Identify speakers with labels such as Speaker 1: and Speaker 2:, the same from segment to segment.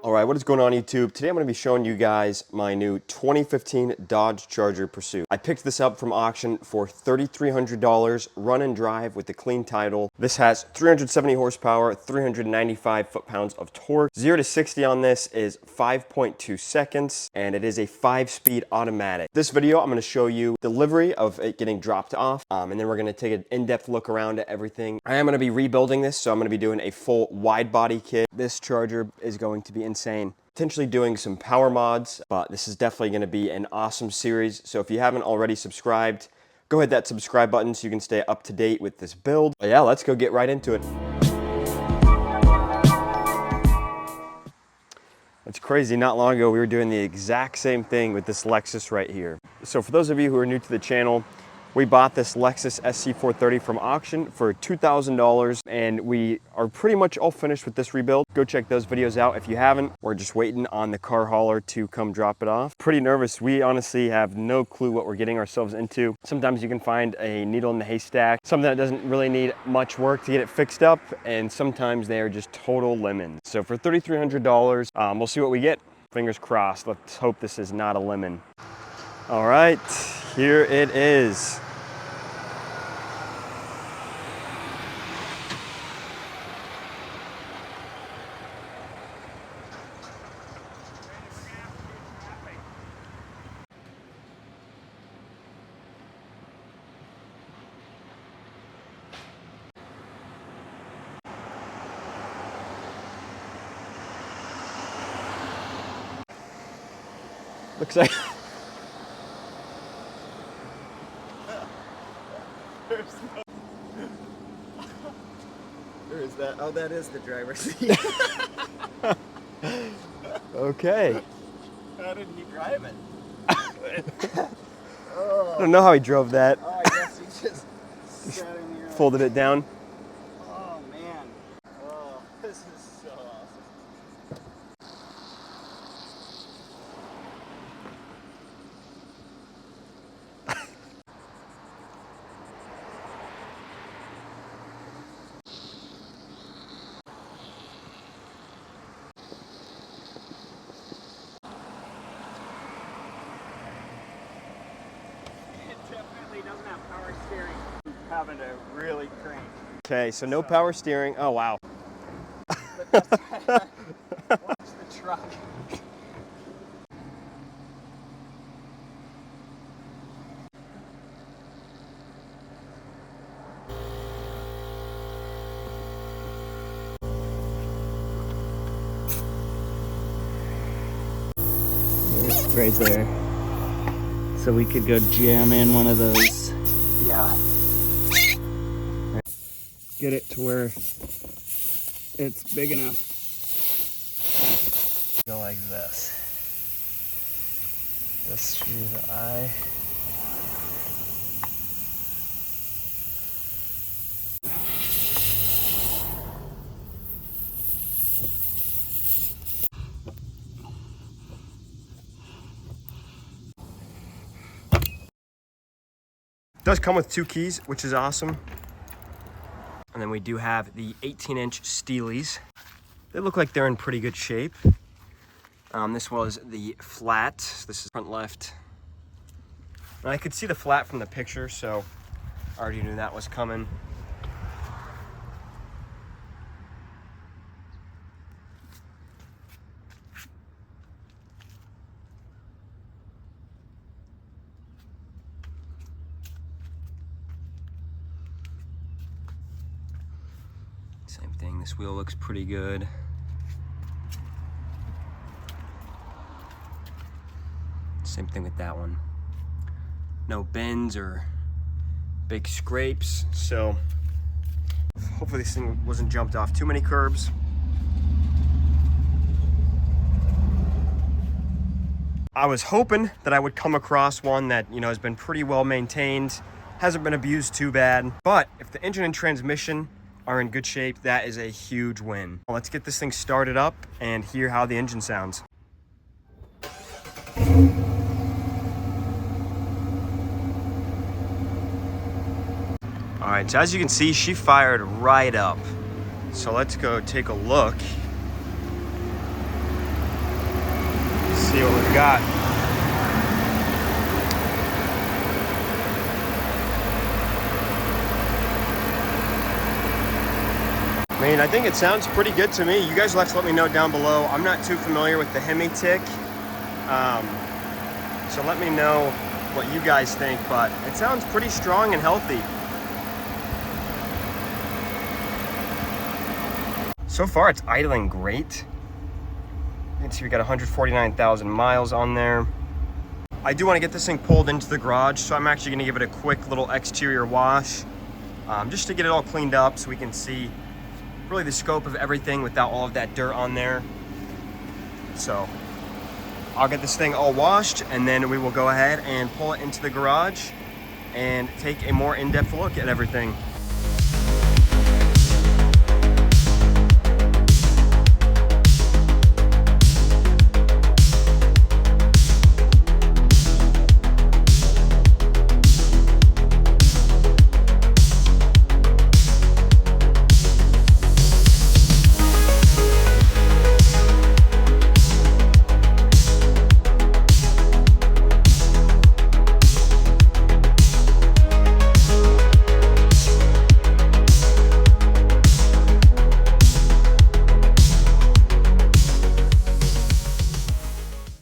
Speaker 1: All right, what is going on YouTube? Today I'm going to be showing you guys my new 2015 Dodge Charger Pursuit. I picked this up from auction for $3,300, run and drive with the clean title. This has 370 horsepower, 395 foot-pounds of torque. 0 to 60 on this is 5.2 seconds, and it is a 5-speed automatic. This video, I'm going to show you delivery of it getting dropped off, and then we're going to take an in-depth look around at everything. I am going to be rebuilding this, so I'm going to be doing a full wide body kit. This Charger is going to be insane. Potentially doing some power mods, but this is definitely going to be an awesome series. So if you haven't already subscribed, go hit that subscribe button so you can stay up to date with this build. But yeah, let's go get right into it. It's crazy, not long ago we were doing the exact same thing with this Lexus right here. So for those of you who are new to the channel, we bought this Lexus SC430 from auction for $2,000, and we are pretty much all finished with this rebuild. Go check those videos out if you haven't. We're just waiting on the car hauler to come drop it off. Pretty nervous. We honestly have no clue what we're getting ourselves into. Sometimes you can find a needle in the haystack, something that doesn't really need much work to get it fixed up, and sometimes they are just total lemons. So for $3,300, we'll see what we get. Fingers crossed. Let's hope this is not a lemon. All right, here it is. Looks like
Speaker 2: There's no... There is that. Oh, that is the driver's seat.
Speaker 1: okay.
Speaker 2: How did he drive it?
Speaker 1: I don't know how he drove that.
Speaker 2: Oh, I guess he just sat in here.
Speaker 1: Folded it down.
Speaker 2: Oh, man. Oh, this is so awesome. Definitely doesn't have power steering. Having to really crank.
Speaker 1: Okay, so no power steering. Oh, wow.
Speaker 2: Watch the truck.
Speaker 3: Right there. So we could go jam in one of those.
Speaker 1: Yeah.
Speaker 3: Get it to where it's big enough. Go like this. Just through the eye.
Speaker 1: It does come with 2 keys, which is awesome. And then we do have the 18-inch Steelies. They look like they're in pretty good shape. This was the flat. This is front left. And I could see the flat from the picture, so I already knew that was coming. Same thing, this wheel looks pretty good. Same thing with that one. No bends or big scrapes, so hopefully this thing wasn't jumped off too many curbs. I was hoping that I would come across one that, you know, has been pretty well maintained, hasn't been abused too bad, but if the engine and transmission are in good shape, that is a huge win. Well, let's get this thing started up and hear how the engine sounds. All right, so as you can see, she fired right up. So let's go take a look. see what we've got. I mean, I think it sounds pretty good to me. You guys will have to let me know down below. I'm not too familiar with the Hemi tick, so let me know what you guys think, but it sounds pretty strong and healthy. So far, it's idling great. You can see we got 149,000 miles on there. I do want to get this thing pulled into the garage, so I'm actually going to give it a quick little exterior wash, just to get it all cleaned up so we can see really the scope of everything without all of that dirt on there. So I'll get this thing all washed, and then we will go ahead and pull it into the garage and take a more in-depth look at everything.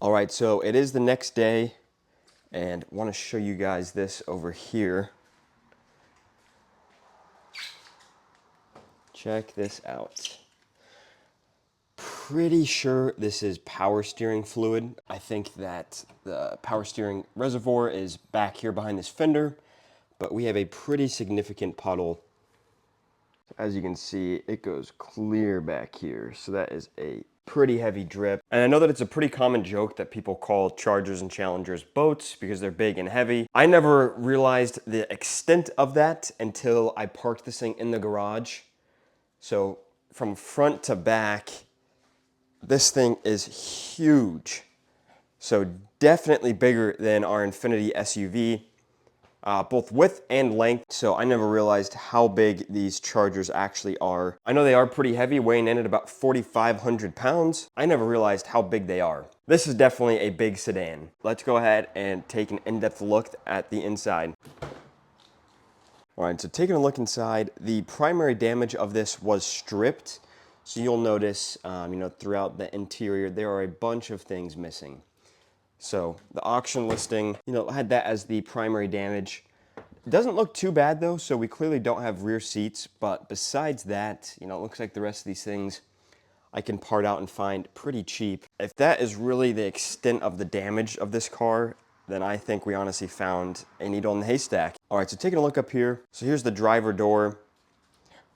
Speaker 1: All right, so it is the next day, and I want to show you guys this over here. Check this out. Pretty sure this is power steering fluid. I think that the power steering reservoir is back here behind this fender, but we have a pretty significant puddle. As you can see, it goes clear back here, so that is a pretty heavy drip. And I know that it's a pretty common joke that people call Chargers and Challengers boats because they're big and heavy. I never realized the extent of that until I parked this thing in the garage. So from front to back, this thing is huge. So definitely bigger than our Infiniti SUV, both width and length. So I never realized how big these Chargers actually are. I know they are pretty heavy, weighing in at about 4,500 pounds. I never realized how big they are. This is definitely a big sedan. Let's go ahead and take an in-depth look at the inside. All right, so taking a look inside, the primary damage of this was stripped. So you'll notice, throughout the interior, there are a bunch of things missing. So the auction listing, had that as the primary damage. It doesn't look too bad though, so we clearly don't have rear seats, but besides that, it looks like the rest of these things I can part out and find pretty cheap. If that is really the extent of the damage of this car, then I think we honestly found a needle in the haystack. All right, so taking a look up here. So here's the driver door.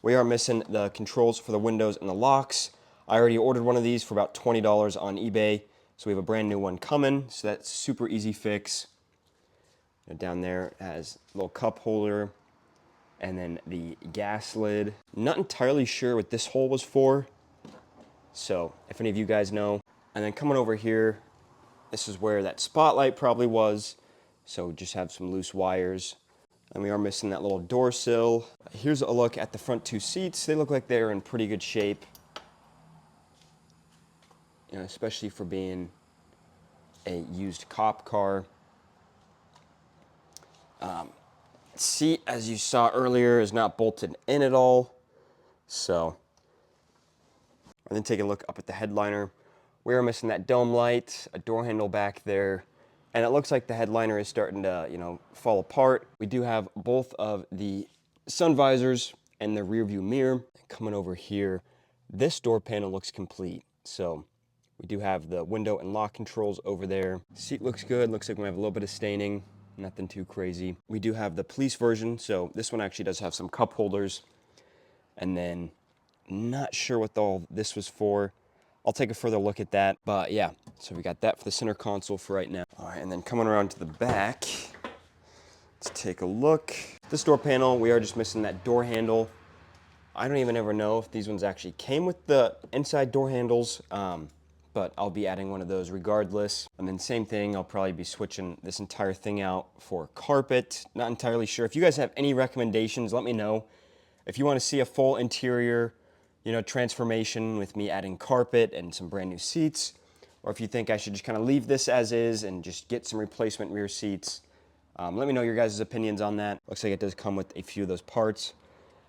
Speaker 1: We are missing the controls for the windows and the locks. I already ordered one of these for about $20 on eBay. So we have a brand new one coming, so that's super easy fix. And down there it has a little cup holder, and then the gas lid. Not entirely sure what this hole was for, so if any of you guys know. And then coming over here, this is where that spotlight probably was, so just have some loose wires. And we are missing that little door sill. Here's a look at the front two seats. They look like they're in pretty good shape. Especially for being a used cop car. Seat, as you saw earlier, is not bolted in at all. So, and then take a look up at the headliner. We are missing that dome light, a door handle back there, and it looks like the headliner is starting to, fall apart. We do have both of the sun visors and the rear view mirror. Coming over here, this door panel looks complete. So we do have the window and lock controls over there. Seat looks good. Looks like we have a little bit of staining. Nothing too crazy. We do have the police version. So this one actually does have some cup holders. And then not sure what all this was for. I'll take a further look at that. But yeah, so we got that for the center console for right now. All right, and then coming around to the back, let's take a look. This door panel, we are just missing that door handle. I don't even ever know if these ones actually came with the inside door handles. But I'll be adding one of those regardless. And then same thing, I'll probably be switching this entire thing out for carpet. Not entirely sure. If you guys have any recommendations, let me know. If you want to see a full interior, transformation with me adding carpet and some brand new seats, or if you think I should just kind of leave this as is and just get some replacement rear seats. Let me know your guys' opinions on that. Looks like it does come with a few of those parts.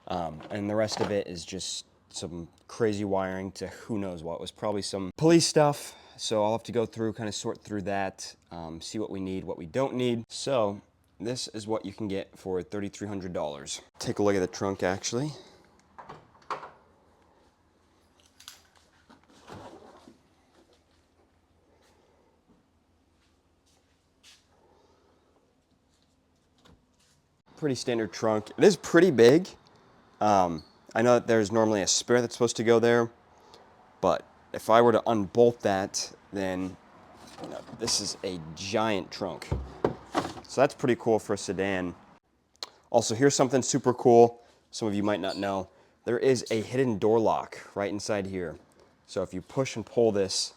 Speaker 1: And the rest of it is just some crazy wiring to who knows what. It was probably some police stuff. So I'll have to go through, kind of sort through that, see what we need, what we don't need. So this is what you can get for $3,300. Take a look at the trunk actually. Pretty standard trunk. It is pretty big. I know that there's normally a spare that's supposed to go there, but if I were to unbolt that, then this is a giant trunk. So that's pretty cool for a sedan. Also, here's something super cool. Some of you might not know. There is a hidden door lock right inside here. So if you push and pull this,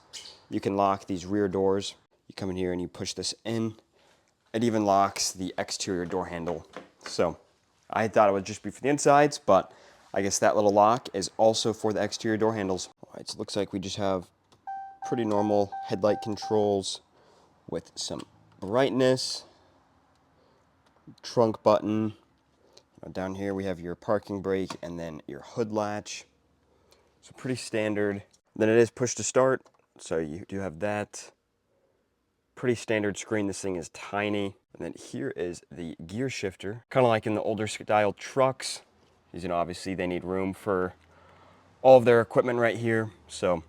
Speaker 1: you can lock these rear doors. You come in here and you push this in. It even locks the exterior door handle. So I thought it would just be for the insides, but I guess that little lock is also for the exterior door handles. All right, so it looks like we just have pretty normal headlight controls with some brightness, trunk button. Down here we have your parking brake and then your hood latch. So pretty standard. Then it is push to start, so you do have that. Pretty standard screen. This thing is tiny. And then here is the gear shifter, kind of like in the older style trucks. Because, obviously they need room for all of their equipment right here. So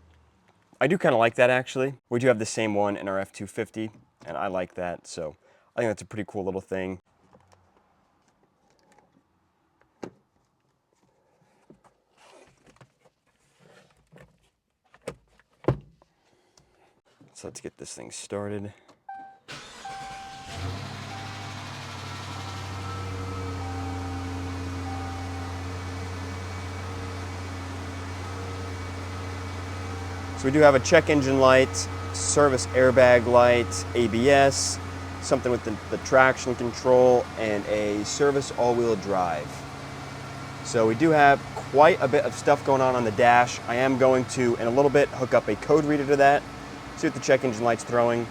Speaker 1: I do kind of like that actually. We do have the same one in our F-250, and I like that. So I think that's a pretty cool little thing. So let's get this thing started. So we do have a check engine light, service airbag light, ABS, something with the traction control, and a service all-wheel drive. So we do have quite a bit of stuff going on the dash. I am going to, in a little bit, hook up a code reader to that, see what the check engine light's throwing.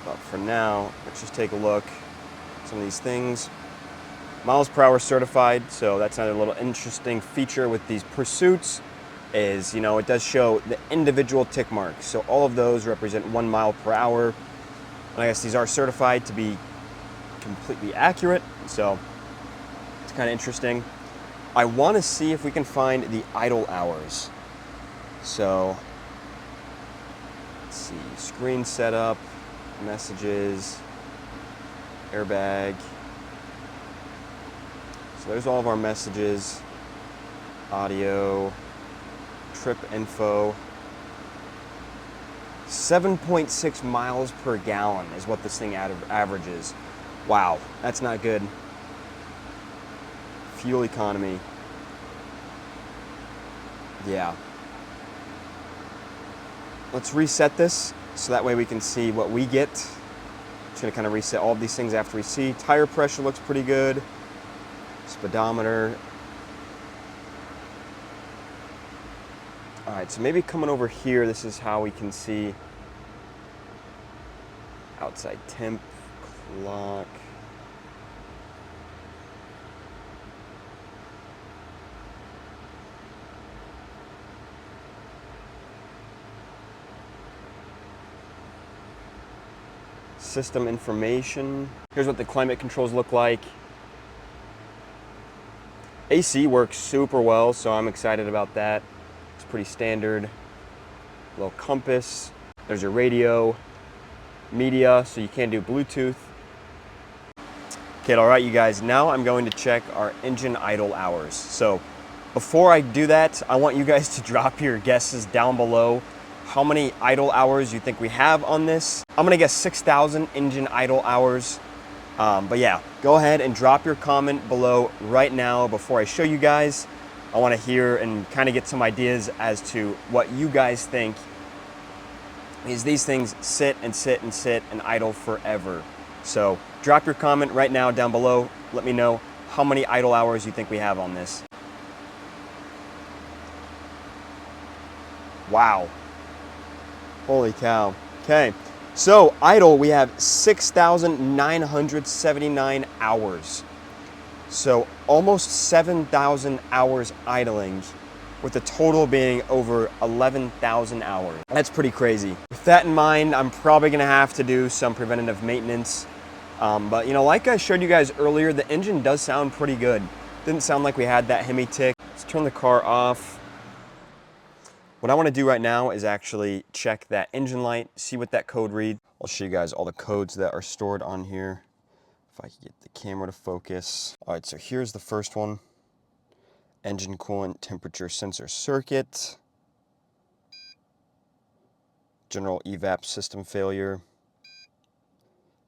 Speaker 1: But for now, let's just take a look at some of these things. Miles per hour certified, so that's another little interesting feature with these pursuits is, it does show the individual tick marks. So all of those represent 1 mile per hour. And I guess these are certified to be completely accurate, so it's kind of interesting. I want to see if we can find the idle hours. So let's see, screen setup, messages, airbag. So there's all of our messages, audio, trip info. 7.6 miles per gallon is what this thing averages. Wow, that's not good. Fuel economy. Yeah. Let's reset this so that way we can see what we get. Just gonna kind of reset all of these things after we see. Tire pressure looks pretty good. Speedometer. All right, so maybe coming over here, this is how we can see outside temp, clock. System information. Here's what the climate controls look like. AC works super well, so I'm excited about that. It's pretty standard. Little compass. There's your radio, media, so you can do Bluetooth. Okay, all right, you guys, now I'm going to check our engine idle hours. So before I do that, I want you guys to drop your guesses down below how many idle hours you think we have on this. I'm gonna guess 6,000 engine idle hours. But yeah, go ahead and drop your comment below right now before I show you guys. I want to hear and kind of get some ideas as to what you guys think. Because these things sit and sit and sit and idle forever. So drop your comment right now down below. Let me know how many idle hours you think we have on this. Wow. Holy cow. Okay. So idle, we have 6,979 hours. So almost 7,000 hours idling, with the total being over 11,000 hours. That's pretty crazy. With that in mind, I'm probably gonna have to do some preventative maintenance. But you know, like I showed you guys earlier, the engine does sound pretty good. Didn't sound like we had that Hemi tick. Let's turn the car off. What I want to do right now is actually check that engine light, see what that code reads. I'll show you guys all the codes that are stored on here. If I can get the camera to focus. All right, so here's the first one. Engine coolant temperature sensor circuit. General evap system failure.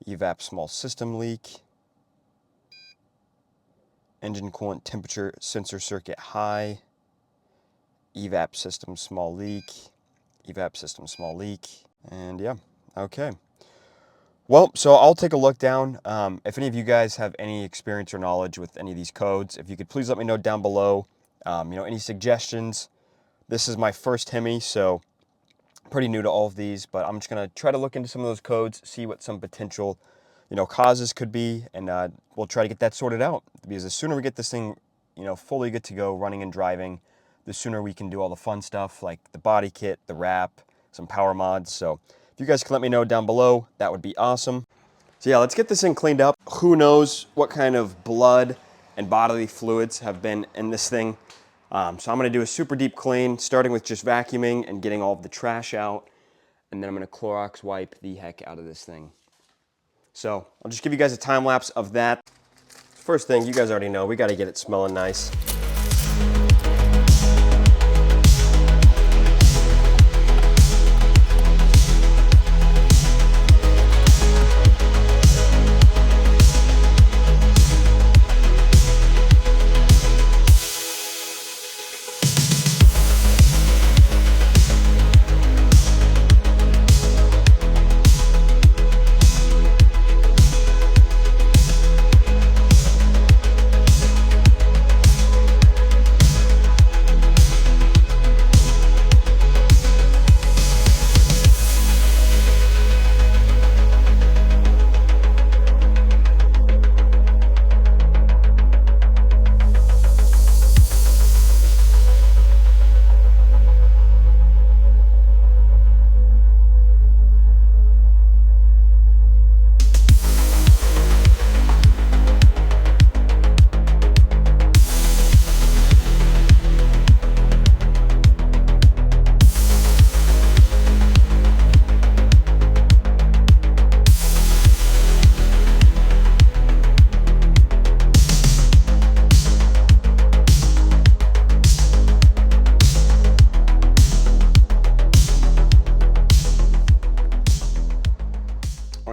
Speaker 1: Evap small system leak. Engine coolant temperature sensor circuit high. Evap system small leak. Evap system small leak. And yeah, okay. Well, so I'll take a look down. If any of you guys have any experience or knowledge with any of these codes, if you could please let me know down below. You know, any suggestions. This is my first Hemi, so pretty new to all of these, but I'm just gonna try to look into some of those codes, see what some potential, you know, causes could be, and we'll try to get that sorted out. Because the sooner we get this thing, you know, fully good to go, running and driving, the sooner we can do all the fun stuff like the body kit, the wrap, some power mods. So if you guys can let me know down below, that would be awesome. So yeah, let's get this thing cleaned up. Who knows what kind of blood and bodily fluids have been in this thing. So I'm gonna do a super deep clean, starting with just vacuuming and getting all of the trash out. And then I'm gonna Clorox wipe the heck out of this thing. So I'll just give you guys a time lapse of that. First thing, you guys already know, we gotta get it smelling nice.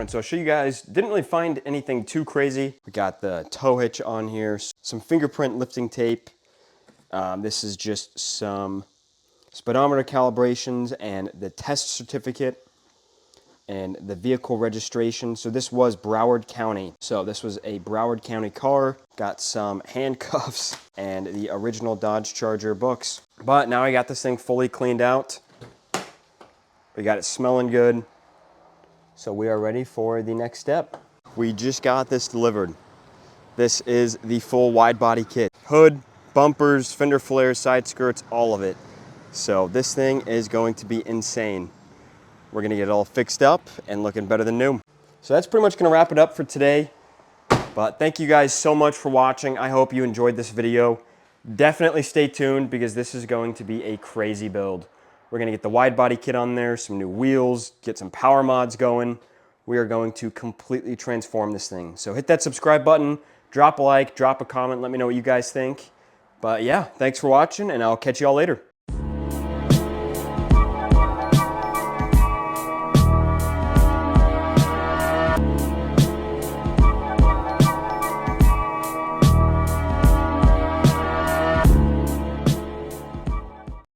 Speaker 1: So I'll show you guys, didn't really find anything too crazy. We got the tow hitch on here, some fingerprint lifting tape. This is just some speedometer calibrations and the test certificate and the vehicle registration. So this was Broward County. So this was a Broward County car. Got some handcuffs and the original Dodge Charger books. But now I got this thing fully cleaned out. We got it smelling good. So we are ready for the next step. We just got this delivered. This is the full wide body kit. Hood, bumpers, fender flares, side skirts, all of it. So this thing is going to be insane. We're gonna get it all fixed up and looking better than new. So that's pretty much gonna wrap it up for today. But thank you guys so much for watching. I hope you enjoyed this video. Definitely stay tuned because this is going to be a crazy build. We're gonna get the wide body kit on there, some new wheels, get some power mods going. We are going to completely transform this thing. So hit that subscribe button, drop a like, drop a comment, let me know what you guys think. But yeah, thanks for watching and I'll catch you all later.